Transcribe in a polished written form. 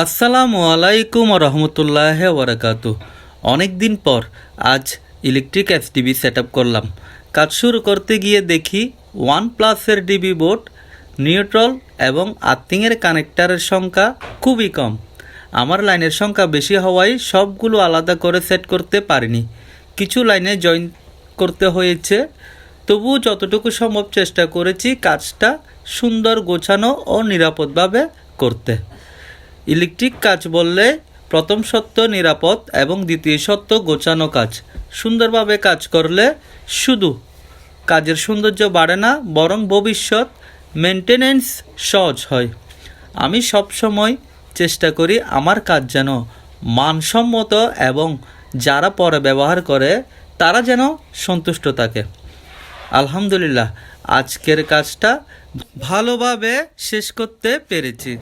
আসসালামু আলাইকুম রহমতুল্লাহ ওবরাকাতু। অনেক দিন পর আজ ইলেকট্রিক এসডিবি সেট আপ করলাম। কাজ শুরু করতে গিয়ে দেখি OnePlus-এর ডিবি বোর্ড, নিউট্রাল এবং আর্থিংয়ের কানেক্টারের সংখ্যা খুবই কম। আমার লাইনের সংখ্যা বেশি হওয়ায় সবগুলো আলাদা করে সেট করতে পারিনি, কিছু লাইনে জয়েন করতে হয়েছে। তবুও যতটুকু সম্ভব চেষ্টা করেছি কাজটা সুন্দর, গোছানো ও নিরাপদভাবে করতে। ইলেকট্রিক কাজ বললে প্রথম সত্য নিরাপদ এবং দ্বিতীয় সত্য গোছানো কাজ। সুন্দরভাবে কাজ করলে শুধু কাজের সৌন্দর্য বাড়ে না, বরং ভবিষ্যৎ মেনটেনেন্স সহজ হয়। আমি সব সময় চেষ্টা করি আমার কাজ যেন মানসম্মত এবং যারা পরে ব্যবহার করে তারা যেন সন্তুষ্ট থাকে। আলহামদুলিল্লাহ, আজকের কাজটা ভালোভাবে শেষ করতে পেরেছি।